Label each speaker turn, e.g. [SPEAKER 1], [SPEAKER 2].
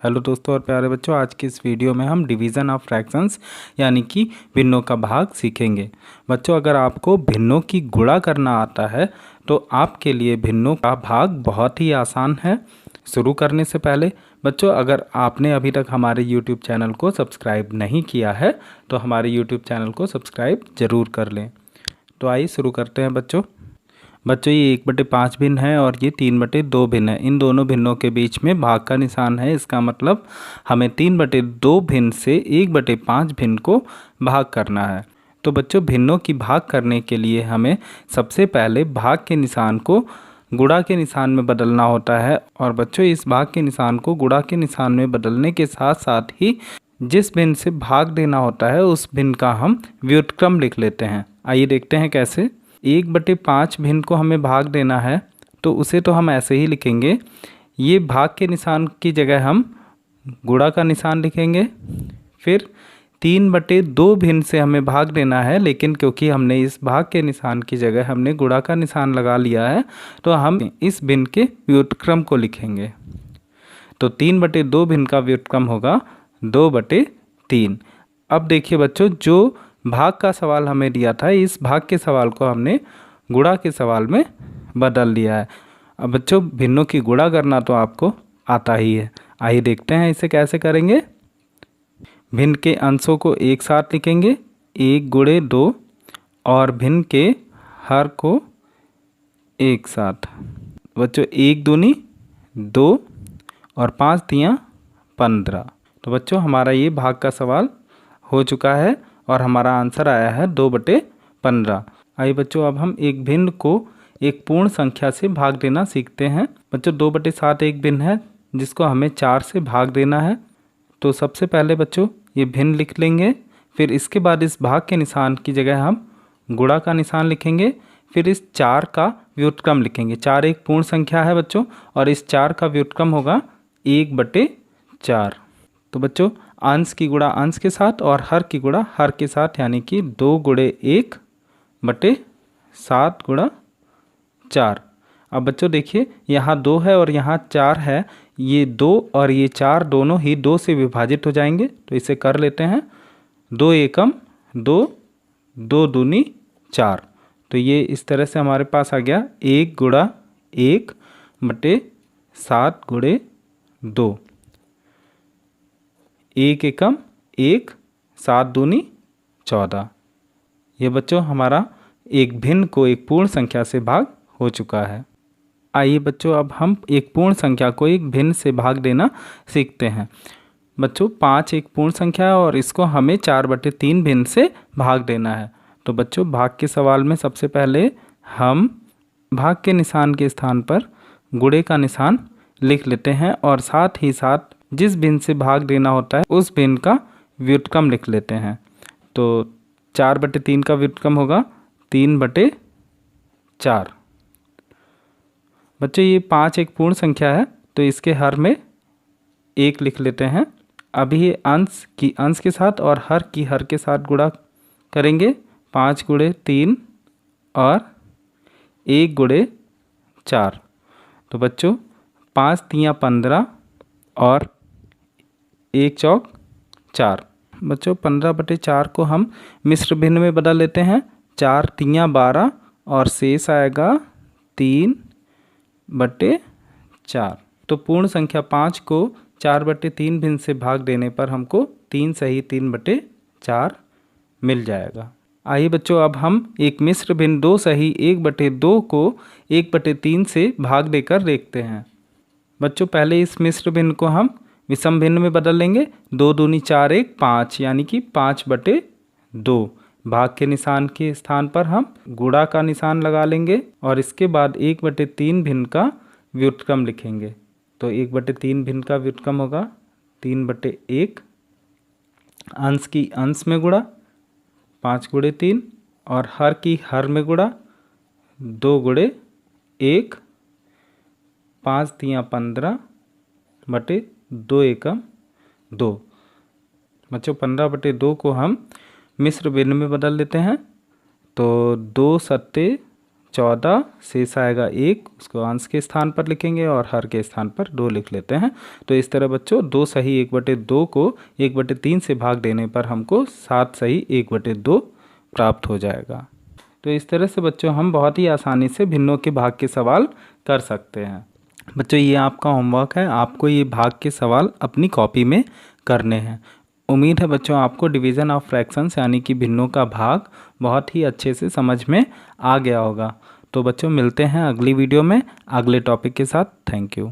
[SPEAKER 1] Hello दोस्तों और प्यारे बच्चों, आज की इस वीडियो में हम डिवीज़न ऑफ फ्रैक्शंस यानी कि भिन्नों का भाग सीखेंगे। बच्चों, अगर आपको भिन्नों की गुणा करना आता है तो आपके लिए भिन्नों का भाग बहुत ही आसान है। शुरू करने से पहले बच्चों, अगर आपने अभी तक हमारे यूट्यूब चैनल को सब्सक्राइब नहीं किया है तो हमारे यूट्यूब चैनल को सब्सक्राइब ज़रूर कर लें। तो आइए शुरू करते हैं बच्चों। ये 1/5 भिन्न है और ये 3/2 भिन्न है। इन दोनों भिन्नों के बीच में भाग का निशान है। इसका मतलब हमें 3/2 भिन्न से 1/5 भिन्न को भाग करना है। तो बच्चों, भिन्नों की भाग करने के लिए हमें सबसे पहले भाग के निशान को गुणा के निशान में बदलना होता है। और बच्चों, इस भाग के निशान को गुणा के निशान में बदलने के साथ साथ ही जिस भिन्न से भाग देना होता है उस भिन्न का हम व्युत्क्रम लिख लेते हैं। आइए देखते हैं कैसे। 1/5 भिन्न को हमें भाग देना है तो उसे तो हम ऐसे ही लिखेंगे। ये भाग के निशान की जगह हम गुणा का निशान लिखेंगे। फिर 3/2 भिन्न से हमें भाग देना है, लेकिन क्योंकि हमने इस भाग के निशान की जगह हमने गुणा का निशान लगा लिया है तो हम इस भिन्न के व्युत्क्रम को लिखेंगे। तो 3/2 भिन्न का व्युत्क्रम होगा 2/3। अब देखिए बच्चों, जो भाग का सवाल हमें दिया था, इस भाग के सवाल को हमने गुणा के सवाल में बदल दिया है। अब बच्चों, भिन्नों की गुणा करना तो आपको आता ही है। आइए देखते हैं इसे कैसे करेंगे। भिन्न के अंशों को एक साथ लिखेंगे 1/2 और भिन्न के हर को एक साथ। बच्चों, 1 दूनी 2 और 5 तियाँ 15। तो बच्चों, हमारा ये भाग का सवाल हो चुका है और हमारा आंसर आया है 2/15। आइए बच्चों, अब हम एक भिन्न को एक पूर्ण संख्या से भाग देना सीखते हैं। बच्चों, 2/7 एक भिन्न है जिसको हमें 4 से भाग देना है। तो सबसे पहले बच्चों ये भिन्न लिख लेंगे। फिर इसके बाद इस भाग के निशान की जगह हम गुणा का निशान लिखेंगे। फिर इस 4 का व्युत्क्रम लिखेंगे। 4 एक पूर्ण संख्या है बच्चों और इस 4 का व्युत्क्रम होगा 1/4। तो बच्चों, अंश की गुणा अंश के साथ और हर की गुणा हर के साथ, यानी कि 2 × 1/7 × 4। अब बच्चों देखिए, यहाँ 2 है और यहाँ 4 है। ये 2 और ये 4 दोनों ही 2 से विभाजित हो जाएंगे। तो इसे कर लेते हैं। 2 एकम 2, 2 दूनी 4। तो ये इस तरह से हमारे पास आ गया 1 × 1/7 × 2। 1 एकम 1, 7 दूनी 14। ये बच्चों हमारा एक भिन्न को एक पूर्ण संख्या से भाग हो चुका है। आइए बच्चों, अब हम एक पूर्ण संख्या को एक भिन्न से भाग देना सीखते हैं। बच्चों, 5 एक पूर्ण संख्या है और इसको हमें 4/3 भिन्न से भाग देना है। तो बच्चों, भाग के सवाल में सबसे पहले हम भाग के निशान के स्थान पर गुणे का निशान लिख लेते हैं और साथ ही साथ जिस भिन्न से भाग देना होता है उस भिन्न का व्युत्क्रम लिख लेते हैं। तो 4/3 का व्युत्क्रम होगा 3/4। बच्चों, ये 5 एक पूर्ण संख्या है तो इसके हर में 1 लिख लेते हैं। अभी ये अंश के साथ और हर की हर के साथ गुणा करेंगे। 5 × 3 और 1 × 4। तो बच्चों, 5 तियाँ 15 और 1 चौक 4। बच्चों, 15/4 को हम मिश्र भिन्न में बदल लेते हैं। 4 तियाँ 12 और शेष आएगा 3/4। तो पूर्ण संख्या 5 को 4/3 भिन्न से भाग देने पर हमको 3 सही 3/4 मिल जाएगा। आइए बच्चों, अब हम एक मिश्र भिन्न 2 सही 1/2 को 1/3 से भाग देकर देखते हैं। बच्चों, पहले इस मिश्र भिन्न को हम विषम भिन्न में बदल लेंगे। 2 दूनी 4 1 5, यानी कि 5/2। भाग के निशान के स्थान पर हम गुणा का निशान लगा लेंगे और इसके बाद 1/3 भिन्न का व्युत्क्रम लिखेंगे। तो 1/3 भिन्न का व्युत्क्रम होगा 3/1। अंश की अंश में गुणा 5 × 3 और हर की हर में गुणा 2 × 1। 5 तियाँ 15/2 एकम 2। बच्चों, 15/2 को हम मिश्र भिन्न में बदल लेते हैं। तो 2 × 7 = 14 शेष आएगा 1, उसको अंश के स्थान पर लिखेंगे और हर के स्थान पर 2 लिख लेते हैं। तो इस तरह बच्चों 2 सही 1/2 को 1/3 से भाग देने पर हमको 7 सही 1/2 प्राप्त हो जाएगा। तो इस तरह से बच्चों हम बहुत ही आसानी से भिन्नों के भाग के सवाल कर सकते हैं। बच्चों ये आपका होमवर्क है, आपको ये भाग के सवाल अपनी कॉपी में करने हैं। उम्मीद है बच्चों आपको डिवीज़न ऑफ फ्रैक्शंस यानी कि भिन्नों का भाग बहुत ही अच्छे से समझ में आ गया होगा। तो बच्चों मिलते हैं अगली वीडियो में अगले टॉपिक के साथ। Thank you.